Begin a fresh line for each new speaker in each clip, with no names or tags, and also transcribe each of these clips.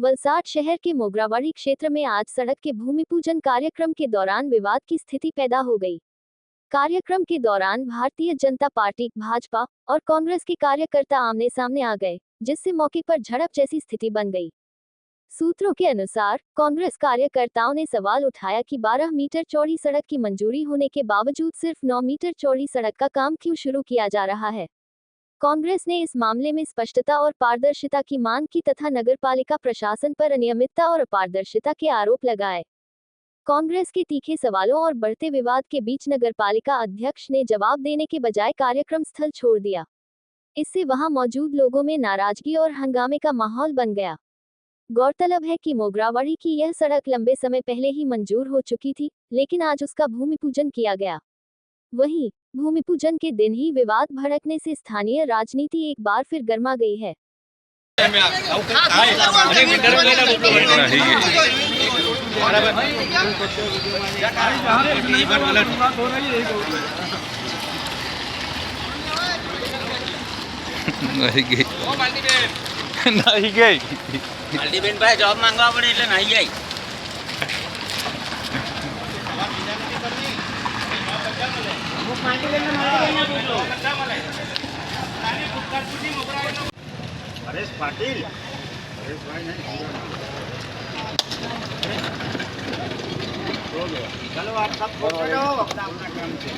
वलसाड शहर के मोगरावाड़ी क्षेत्र में आज सड़क के भूमि पूजन कार्यक्रम के दौरान विवाद की स्थिति पैदा हो गई। कार्यक्रम के दौरान भारतीय जनता पार्टी, भाजपा और कांग्रेस के कार्यकर्ता आमने सामने आ गए, जिससे मौके पर झड़प जैसी स्थिति बन गई। सूत्रों के अनुसार कांग्रेस कार्यकर्ताओं ने सवाल उठाया कि 12 मीटर चौड़ी सड़क की मंजूरी होने के बावजूद सिर्फ 9 मीटर चौड़ी सड़क का काम क्यों शुरू किया जा रहा है। कांग्रेस ने इस मामले में स्पष्टता और पारदर्शिता की मांग की तथा नगरपालिका प्रशासन पर अनियमितता और अपारदर्शिता के आरोप लगाए। कांग्रेस के तीखे सवालों और बढ़ते विवाद के बीच नगरपालिका अध्यक्ष ने जवाब देने के बजाय कार्यक्रम स्थल छोड़ दिया। इससे वहां मौजूद लोगों में नाराजगी और हंगामे का माहौल बन गया। गौरतलब है कि मोगरावाड़ी की यह सड़क लंबे समय पहले ही मंजूर हो चुकी थी, लेकिन आज उसका भूमि पूजन किया गया। वहीं भूमि पूजन के दिन ही विवाद भड़कने से स्थानीय राजनीति एक बार फिर गर्मा गई है।
नहीं गई
માલતીબેન ભાઈ જોબ માંગવા પડે એટલે નહીં ગઈ।
हरेश पाटिल चलो आप सब फोटो लो अपना अपना काम से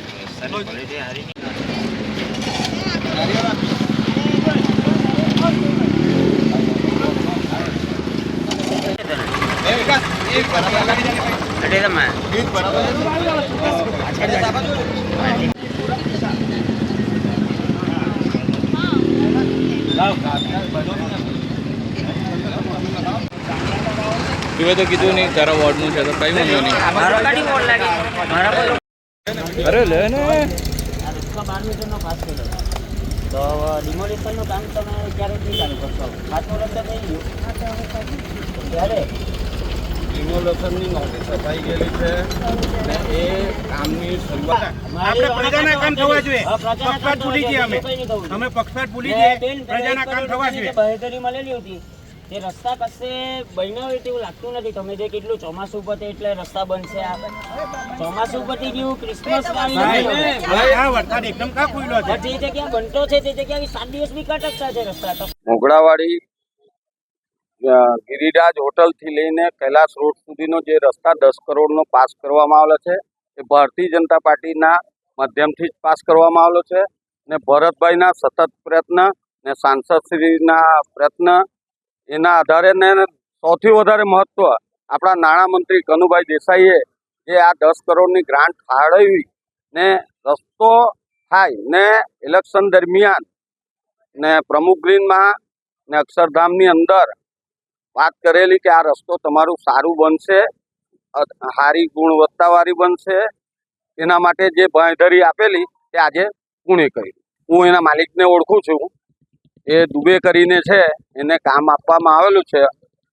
तो कीधु नहीं तारा वॉर्ड नु छे तो कई वांधो नहीं
મારો ગાડી બોલ લાગે મારા બોલ
अरे ले ने
12 મીટર નો પાસ કર્યો તો ડિમોલિશન નું કામ તમે ક્યારે થી ચાલુ કરશો? પાછો રસ્તો થઈ ગયો ત્યારે
ડિમોલિશન ની નોટિસ અપાઈ ગયેલી છે ને એ કામની શરૂઆત આપણે પ્રજાના કામ થવા જોઈએ। પક્ષપાત ભૂલી ગયા અમે પક્ષપાત ભૂલી ગયા પ્રજાના કામ થવા જોઈએ।
બાહેધરી મળેલી હતી તે રસ્તા કશે બન્યો હોય તેવું લાગતું નથી। તમે જે કેટલું ચોમાસું પતે એટલે રસ્તા બનશે। આ ચોમાસું પતી ગયું, ક્રિસમસ
આ વરસાદ એકદમ કા ખુલ્લો છે।
જે જગ્યા બનતો છે તે જગ્યા 7 દિવસ બી કટકતા છે રસ્તા। તો
મોગરાવાડી ગિરિરાજ હોટલ થી લઈને કૈલાસ રોડ સુધીનો જે રસ્તા 10 કરોડનો પાસ કરવામાં આવેલો છે એ ભારતીય જનતા પાર્ટીના માધ્યમથી જ પાસ કરવામાં આવેલો છે ને ભરતભાઈના સતત પ્રયત્ન ને સાંસદશ્રીના પ્રયત્ન એના આધારે ને સૌથી વધારે મહત્વ આપણા નાણામંત્રી કનુભાઈ દેસાઈએ જે આ 10 કરોડની ગ્રાન્ટ ફાળવી ને રસ્તો થાય ને ઇલેક્શન દરમિયાન ને પ્રમુખ ગ્રીનમાં ને અક્ષરધામની અંદર વાત કરેલી કે આ રસ્તો તમારું સારું બનશે, સારી ગુણવત્તાવાળી બનશે, એના માટે જે બાંહેધરી આપેલી તે આજે પૂર્ણ કરી। હું એના માલિકને ઓળખું છું, એ દુબે કરીને છે, એને કામ આપવામાં આવેલું છે।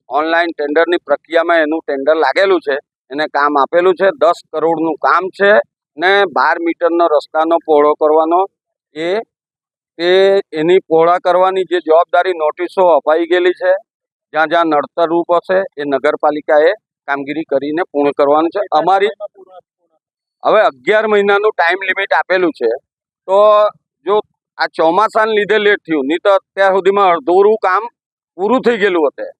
ઓનલાઈન ટેન્ડરની પ્રક્રિયામાં એનું ટેન્ડર લાગેલું છે, એને કામ આપેલું છે। 10 કરોડનું કામ છે ને 12 મીટરનો રસ્તાનો પહોળો કરવાનો એની પહોળા કરવાની જે જવાબદારી નોટિસો અપાઈ ગયેલી છે। જ્યાં જ્યાં નડતરરૂપ હશે એ નગરપાલિકાએ કામગીરી કરીને પૂર્ણ કરવાનું છે। અમારી હવે 11 મહિનાનું ટાઈમ લિમિટ આપેલું છે। તો જો આ ચોમાસાને લીધે લેટ થયું, નહીં તો અત્યાર સુધીમાં અડધોરું કામ પૂરું થઈ ગયેલું હતું।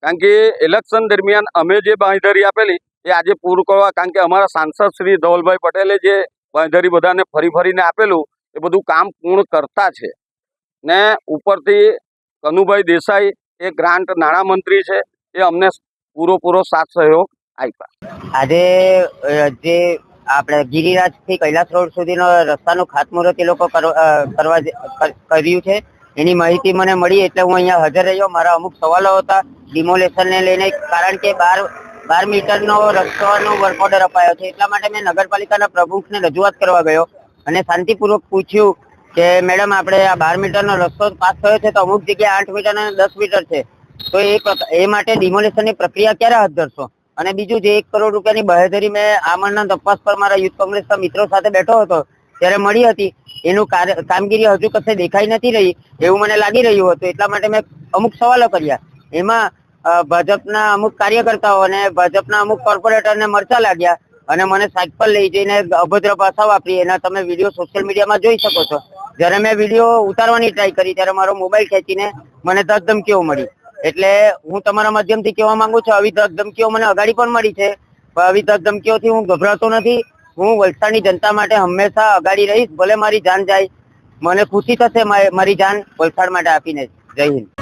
કારણ કે ઇલેક્શન દરમિયાન અમે જે બાંહેધરી આપેલી એ આજે પૂરું કરવા, કારણ કે અમારા સાંસદ શ્રી ધવલભાઈ પટેલે જે બાંહેધરી બધાને ફરી ફરીને આપેલું એ બધું કામ પૂર્ણ કરતા છે ને ઉપરથી કનુભાઈ દેસાઈ એ ગ્રાન્ટ નાણામંત્રી છે, એ અમને પૂરો સાથ સહયોગ આપ્યા।
આજે જે આપણે ગિરિરાજ થી કૈલાસ રોડ સુધીનો રસ્તાનું ખાતમુહૂર્ત એ લોકો કર્યું છે એની માહિતી મને મળી એટલે હું અહીંયા હાજર રહ્યો। મારા અમુક સવાલો હતા ડિમોલેશનને લઈને, કારણ કે 12 મીટરનો રસ્તાનો વર્ક ઓર્ડર અપાયો છે એટલા માટે મેં નગરપાલિકાના પ્રમુખને રજૂઆત કરવા ગયો અને શાંતિપૂર્વક પૂછ્યું કે મેડમ આપણે આ 12 મીટરનો રસ્તો પાસ થયો છે તો અમુક જગ્યાએ 8 મીટર અને 10 મીટર છે, તો એ માટે ડિમોલેશનની પ્રક્રિયા ક્યારે હાથ ધરશો? અને બીજું જે 1 કરોડ રૂપિયાની બાહેધરી મેં આમરણના તપાસ પર મારા યુથ કોંગ્રેસના મિત્રો સાથે બેઠો હતો ત્યારે મળી હતી, એનું કામગીરી હજુ કશે દેખાઈ નથી રહી એવું મને લાગી રહ્યું હતું। એટલા માટે મેં અમુક સવાલો કર્યા। એમાં ભાજપના અમુક કાર્યકર્તાઓ અને ભાજપના અમુક કોર્પોરેટરને મરચા લાગ્યા અને મને સાઈડ પર લઈ જઈને અભદ્ર ભાષા વાપરી. એના તમે વિડીયો સોશિયલ મીડિયામાં જોઈ શકો છો. જ્યારે મેં વિડીયો ઉતારવાની ટ્રાય કરી ત્યારે મારો મોબાઈલ ખેંચીને મને ધમકીઓ મળી. એટલે હું તમારા માધ્યમથી કહેવા માંગુ છું, આવી ધમકીઓ મને અગાડી પણ મળી છે, પણ આવી ધમકીઓથી હું ગભરાતો નથી. હું વલસાડની જનતા માટે હંમેશા અગાડી રહીશ, ભલે મારી જાન જાય. મને ખુશી થશે મારી જાન વલસાડ માટે આપીને. જય હિન્દ.